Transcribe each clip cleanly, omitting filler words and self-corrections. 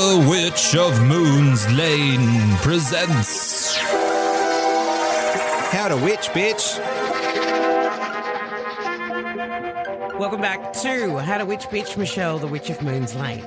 The Witch of Moon's Lane presents... How to witch, bitch. Welcome back to How to Witch Bitch, Michelle, the Witch of Moon's Lane.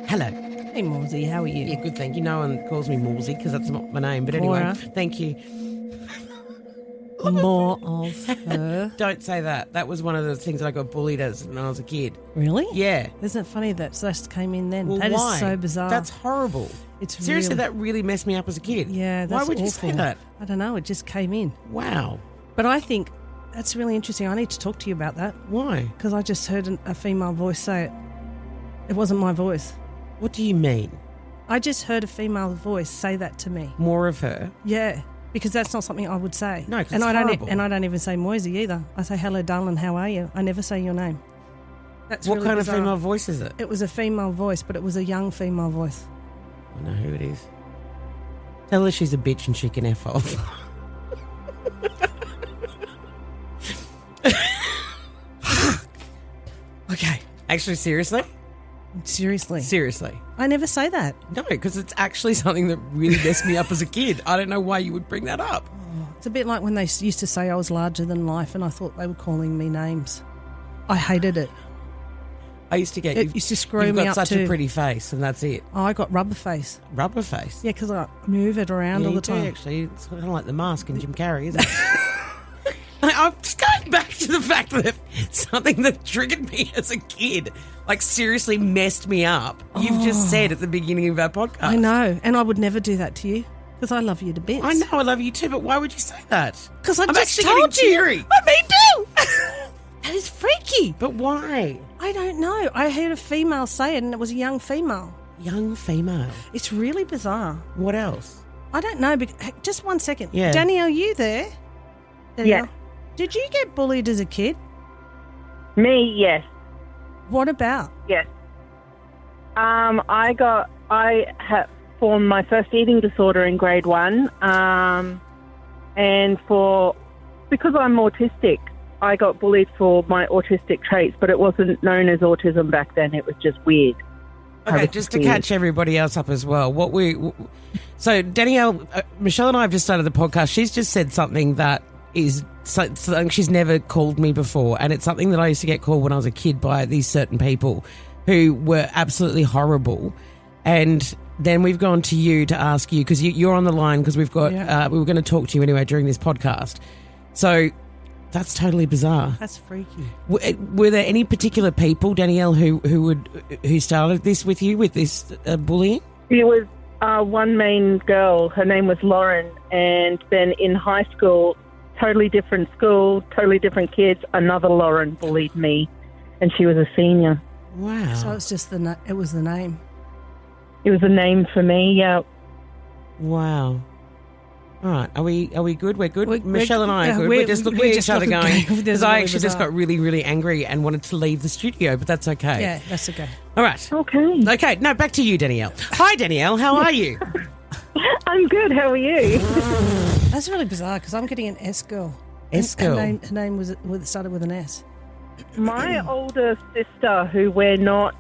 Hello. Hey, Morsey, how are you? Yeah, good, thank you. No one calls me Morsey because that's not my name, but anyway, Moyra. thank you. More of her. Don't say that. That was one of the things that I got bullied as when I was a kid. Really? Yeah. Isn't it funny that Celeste came in then? Well, That is why? so bizarre. That's horrible. It's Seriously, really- that really messed me up as a kid. Yeah, that's Why would you awful. say that? I don't know. It just came in. Wow. But I think that's really interesting. I need to talk to you about that Why? because I just heard a female voice say it. It wasn't my voice. What do you mean? I just heard a female voice say that to me. More of her? Yeah, because that's not something I would say. No, 'cause and it's I don't. horrible. And I don't even say Moisey either. I say, "Hello, darling. How are you?" I never say your name. That's What really kind bizarre. of female voice is it? It was a female voice, but it was a young female voice. I know who it is. Tell her she's a bitch and she can F off. Okay. Actually, seriously? Seriously. Seriously. I never say that. No, because it's actually something that really messed me up as a kid. I don't know why you would bring that up. It's a bit like when they used to say I was larger than life and I thought they were calling me names. I hated it. I used to get... It used to screw you've me got up such too. a pretty face, and that's it. Oh, I got rubber face. Rubber face. Yeah, because I move it around Yeah, all you the do, time. actually. It's kind of like the mask in Jim Carrey, isn't it? I'm just going back to the fact that something that triggered me as a kid, like seriously messed me up, you've just said at the beginning of our podcast. I know, and I would never do that to you because I love you to bits. I know, I love you too, but why would you say that? Because I I'm just actually told getting you. teary. I me too. That is freaky. But why? I don't know. I heard a female say it and it was a young female. Young female. It's really bizarre. What else? I don't know. Just 1 second. Yeah. Danielle, you there? Danielle? Yes. Did you get bullied as a kid? Me, yes, What about? yes. I had formed my first eating disorder in grade 1, and because I'm autistic, I got bullied for my autistic traits, but it wasn't known as autism back then. It was just weird. I Okay, was just to weird. catch everybody else up as well. So Danielle, Michelle and I have just started the podcast. She's just said something that is something she's never called me before, and it's something that I used to get called when I was a kid by these certain people who were absolutely horrible. And then we've gone to you to ask you, because you're on the line, because we've got we were going to talk to you anyway during this podcast. So that's totally bizarre. That's freaky. Were there any particular people, Danielle, who started this with you, with this bullying? It was one main girl. Her name was Lauren, and then in high school, totally different school, totally different kids, another Lauren bullied me, and she was a senior. Wow. So it's just it was the name. It was a name for me, yeah. Wow. All right. Are we good? We're good? We're- Michelle and I are good. We're just looking at each other going, because I actually just got really, really angry and wanted to leave the studio, but that's okay. Yeah, that's okay. All right. Okay. Okay. No, back to you, Danielle. Hi, Danielle. How are you? I'm good. How are you? That's really bizarre because I'm getting an S girl. S girl. Her name started with an S. My older sister, who we're not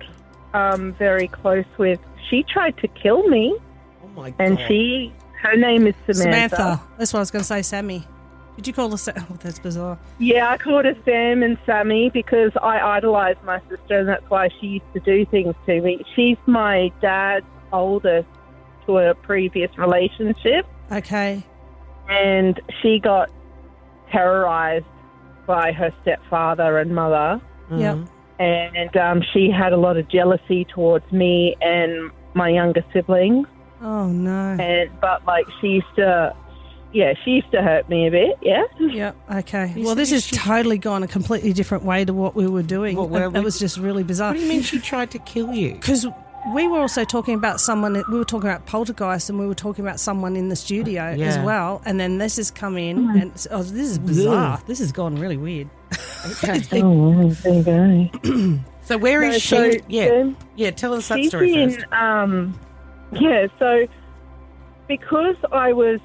very close with, she tried to kill me, Oh, my God. and her name is Samantha. That's what I was going to say, Sammy. Did you call her Sam? Oh, that's bizarre. Yeah, I called her Sam and Sammy because I idolized my sister, and that's why she used to do things to me. She's my dad's oldest to a previous relationship, Okay. and she got terrorized by her stepfather and mother, Yep. and she had a lot of jealousy towards me and my younger siblings. Oh, no. But she used to hurt me a bit, yeah. Yep. Okay. You Well, said this you has totally gone a completely different way to what we were doing. That was just really bizarre. What do you mean she tried to kill you? Because we were also talking about we were talking about poltergeist, and we were talking about someone in the studio as Yeah. well. And then this has come in, and this is bizarre. This has gone really weird. Oh, there you go. So where is So, she? Yeah, tell us that she's story in, first. so because I was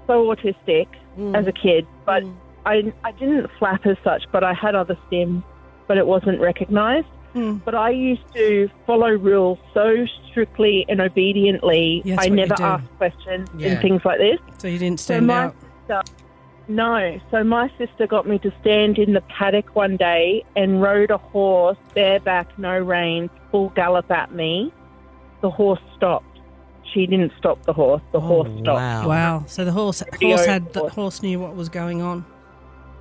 so autistic as a kid, but I didn't flap as such, but I had other stims, but it wasn't recognised. But I used to follow rules so strictly and obediently. Yeah, that's I what you never do. asked questions Yeah. and things like this. So you didn't stand out. So my sister got me to stand in the paddock one day and rode a horse, bareback, no reins, full gallop at me. The horse stopped. She didn't stop the horse. The horse stopped. Wow. So the horse knew what was going on.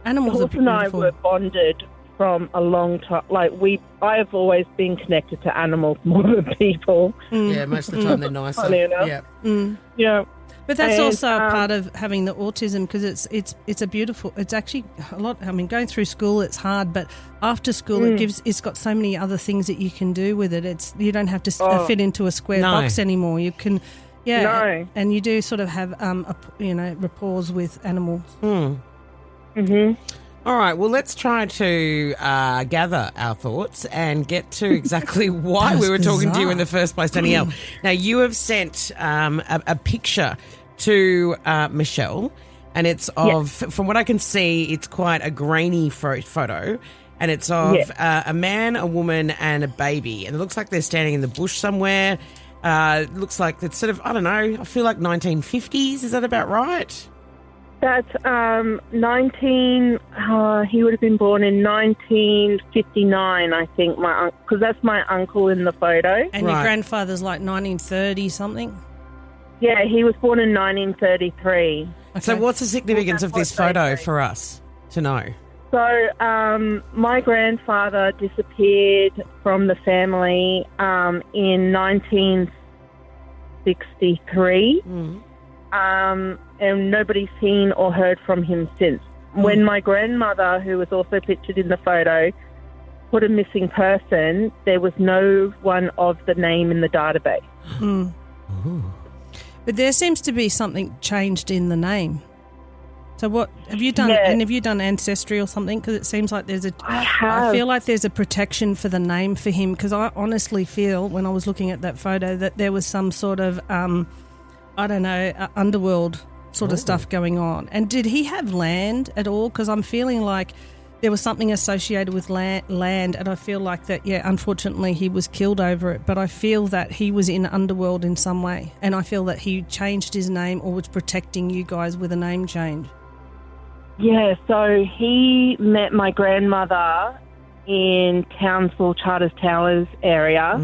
Animals The are horse and I beautiful. were bonded from a long time. I have always been connected to animals more than people. Yeah, most of the time they're nicer. Funny enough. Yeah. Yeah. But that's And, also a part of having the autism, because it's a beautiful. It's actually a lot. I mean, going through school it's hard, but after school it's got so many other things that you can do with it. You don't have to fit into a square box anymore. You can, and you do sort of have rapport with animals. All right, well, let's try to gather our thoughts and get to exactly why we were talking to you in the first place, Danielle. Now, you have sent a picture to Michelle, and it's of, from what I can see, it's quite a grainy photo, and it's of a man, a woman, and a baby. And it looks like they're standing in the bush somewhere. It looks like it's sort of, I don't know, I feel like 1950s. Is that about right? That's he would have been born in 1959, I think, because that's my uncle in the photo. And your grandfather's like 1930 something? Yeah, he was born in 1933. Okay. So what's the significance of this photo for us to know? So my grandfather disappeared from the family in 1963. And nobody's seen or heard from him since. When my grandmother, who was also pictured in the photo, put a missing person, there was no one of the name in the database. But there seems to be something changed in the name. So what have you done? Yeah. And have you done Ancestry or something? Because it seems like I have. I feel like there's a protection for the name for him, because I honestly feel, when I was looking at that photo, that there was some sort of Underworld sort of stuff going on. And did he have land at all? Because I'm feeling like there was something associated with land, and I feel like that, unfortunately he was killed over it, but I feel that he was in Underworld in some way, and I feel that he changed his name or was protecting you guys with a name change. Yeah, so he met my grandmother in Townsville, Charters Towers area.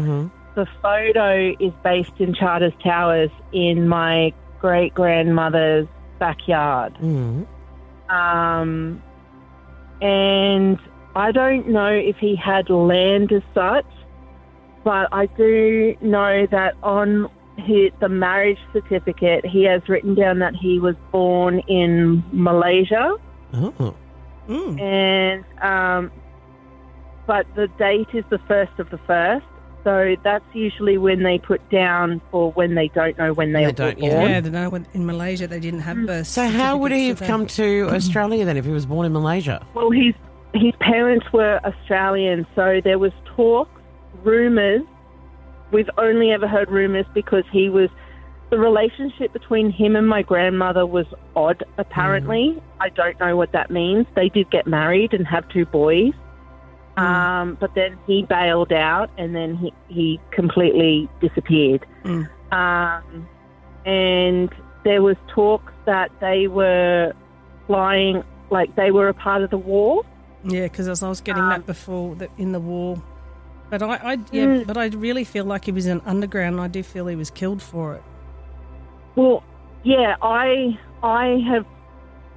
The photo is based in Charters Towers in my great-grandmother's backyard. And I don't know if he had land as such, but I do know that on the marriage certificate, he has written down that he was born in Malaysia. And but the date is the 1st of the 1st. So that's usually when they put down for when they don't know when they were born. Yeah, they know in Malaysia they didn't have birth. So how would he have come to Australia then if he was born in Malaysia? Well, his parents were Australian, so there was talk, rumours. We've only ever heard rumours because the relationship between him and my grandmother was odd, apparently. I don't know what that means. They did get married and have 2 boys. But then he bailed out, and then he completely disappeared. And there was talk that they were flying, like they were a part of the war. Yeah, because I was getting that before in the war. But but I really feel like he was in underground. I do feel he was killed for it. Well, yeah, I have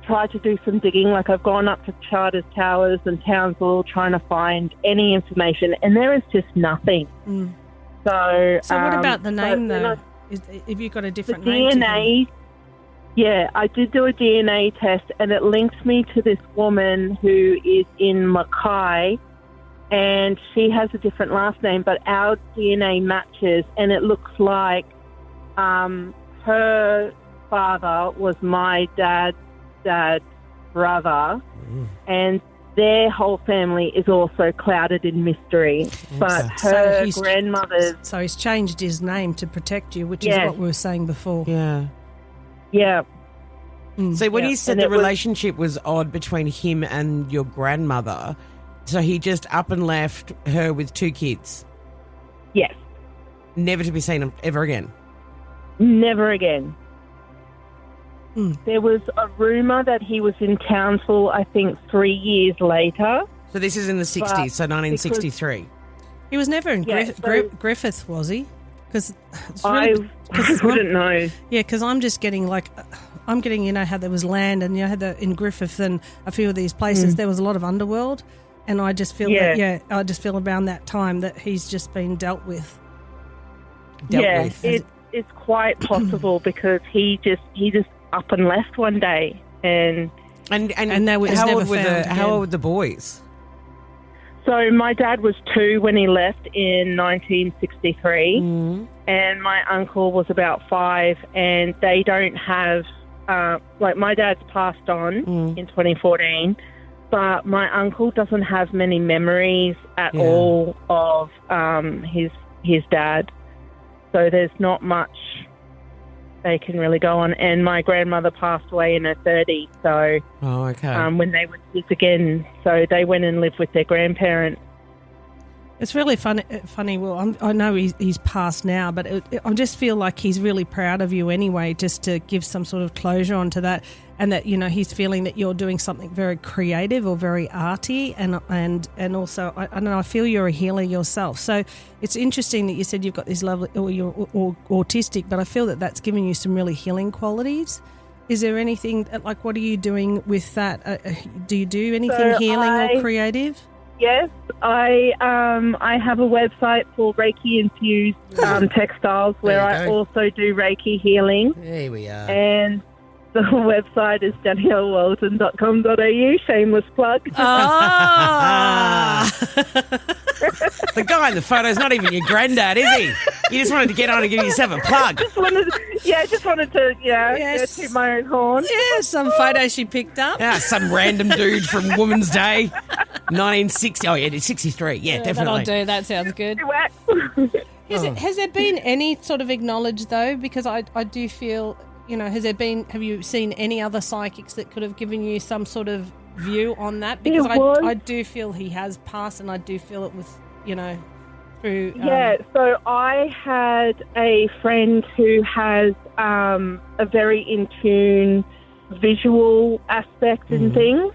tried to do some digging. Like, I've gone up to Charters Towers and Townsville trying to find any information, and there is just nothing. So what about the name, though? Have you got a different name? DNA, yeah, I did do a DNA test, and it links me to this woman who is in Mackay, and she has a different last name, but our DNA matches, and it looks like her father was my dad's brother, and their whole family is also clouded in mystery. But her grandmother's... So he's changed his name to protect you, which is what we were saying before. Yeah. Yeah. So when you said the relationship was odd between him and your grandmother, So he just up and left her with 2 kids, Yes. never to be seen ever again. Never again. There was a rumour that he was in Townsville, I think, 3 years later. So this is in the 60s, so 1963. He was never in Yeah, so- Griffith, was he? Because I wouldn't know. Yeah, because I'm just getting how there was land, and you had in Griffith and a few of these places there was a lot of Underworld, and I just feel I just feel around that time that he's just been dealt with. It's quite possible because he just up and left one day, and that was how never old were found again. how old were the boys? so my dad was 2 when he left in 1963, and my uncle was about 5, and they don't have my dad's passed on in 2014, but my uncle doesn't have many memories at all of his dad, so there's not much they can really go on. And my grandmother passed away in her 30s, so when they were kids again, so they went and lived with their grandparents. It's really funny. Well, I know he's passed now, but I just feel like he's really proud of you anyway, just to give some sort of closure onto that, and that he's feeling that you're doing something very creative or very arty, and also I don't know. I feel you're a healer yourself, so it's interesting that you said you've got this lovely or you're autistic, but I feel that that's giving you some really healing qualities. Is there anything what are you doing with that? Do you do anything healing or creative? Yes, I have a website for Reiki infused textiles where I also do Reiki healing. There we are. And the website is daniellewalton.com.au. Shameless plug. Ah. The guy in the photo's not even your granddad, is he? You just wanted to get on and give yourself a plug. just wanted to toot my own horn. Yeah, some photo she picked up. Yeah, some random dude from Women's Day, 1960. Oh, yeah, it's 63. Yeah, definitely. That'll do. That sounds good. Has there been any sort of acknowledge, though? Because I do feel, have you seen any other psychics that could have given you some sort of view on that? Because I do feel he has passed, and I do feel it was, through... so I had a friend who has a very in tune visual aspect and things,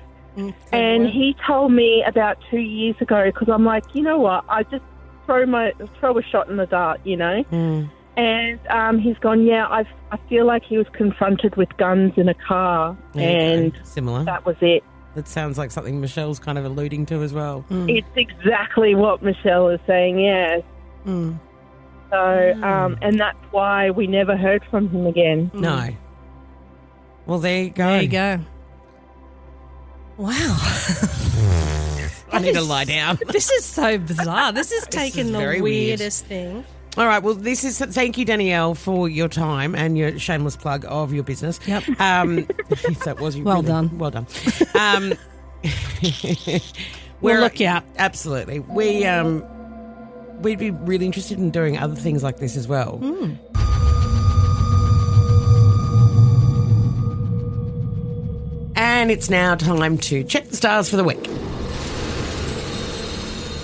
and he told me about 2 years ago, because I'm like, you know what, I just throw a shot in the dark, and he's gone, I feel like he was confronted with guns in a car, and similar. That was it. That sounds like something Michelle's kind of alluding to as well. It's exactly what Michelle is saying, yes. So, and that's why we never heard from him again. No. Well, there you go. There you go. Wow. I need to lie down. This is so bizarre. This is taking the weirdest thing. All right, well, thank you, Danielle, for your time and your shameless plug of your business. Yep. If that was you. Well done. Well done. We'll look you up. Absolutely. We'd be really interested in doing other things like this as well. And it's now time to check the stars for the week.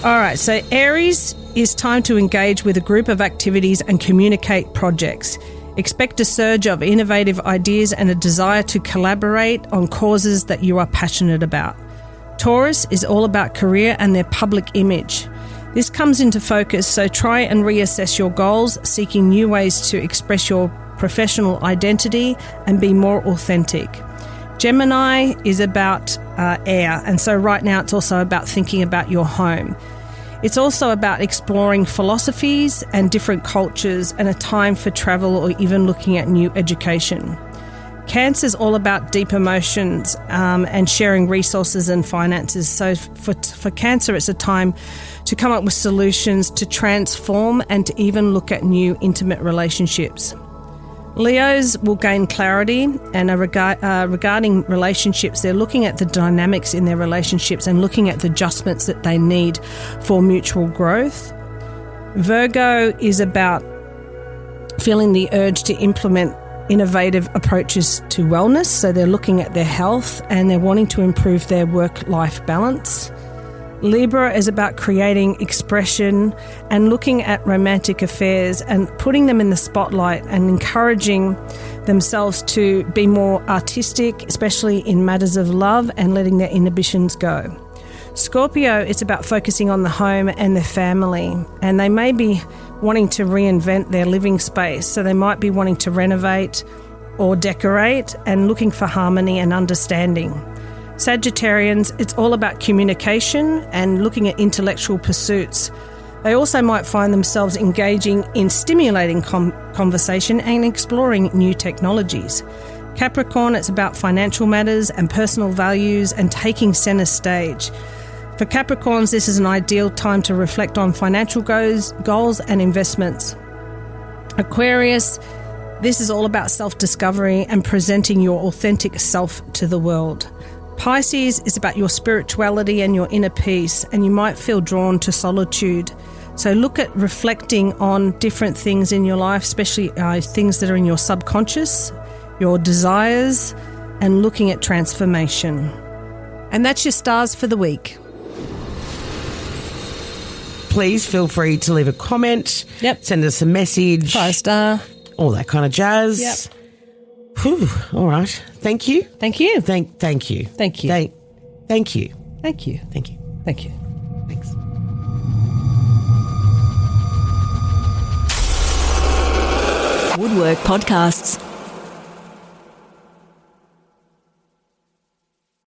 All right, so Aries is time to engage with a group of activities and communicate projects. Expect a surge of innovative ideas and a desire to collaborate on causes that you are passionate about. Taurus is all about career and their public image. This comes into focus, so try and reassess your goals, seeking new ways to express your professional identity and be more authentic. Gemini is about air, and so right now it's also about thinking about your home. It's also about exploring philosophies and different cultures, and a time for travel or even looking at new education. Cancer is all about deep emotions and sharing resources and finances. So for Cancer, it's a time to come up with solutions to transform and to even look at new intimate relationships. Leos will gain clarity and regarding relationships, they're looking at the dynamics in their relationships and looking at the adjustments that they need for mutual growth. Virgo is about feeling the urge to implement innovative approaches to wellness, so they're looking at their health and they're wanting to improve their work-life balance. Libra is about creating expression and looking at romantic affairs and putting them in the spotlight and encouraging themselves to be more artistic, especially in matters of love, and letting their inhibitions go. Scorpio, it's about focusing on the home and their family, and they may be wanting to reinvent their living space, so they might be wanting to renovate or decorate and looking for harmony and understanding. Sagittarians, it's all about communication and looking at intellectual pursuits. They also might find themselves engaging in stimulating conversation and exploring new technologies. Capricorn, it's about financial matters and personal values and taking centre stage. For Capricorns, this is an ideal time to reflect on financial goals and investments. Aquarius, this is all about self-discovery and presenting your authentic self to the world. Pisces is about your spirituality and your inner peace, and you might feel drawn to solitude. So look at reflecting on different things in your life, especially things that are in your subconscious, your desires, and looking at transformation. And that's your stars for the week. Please feel free to leave a comment. Yep. Send us a message. 5-star. All that kind of jazz. Yep. Whew, all right. Thank you. Thank you. Thank you. Thank you. Thank you. Thank you. Thank you. Thank you. Thanks. Woodwork Podcasts.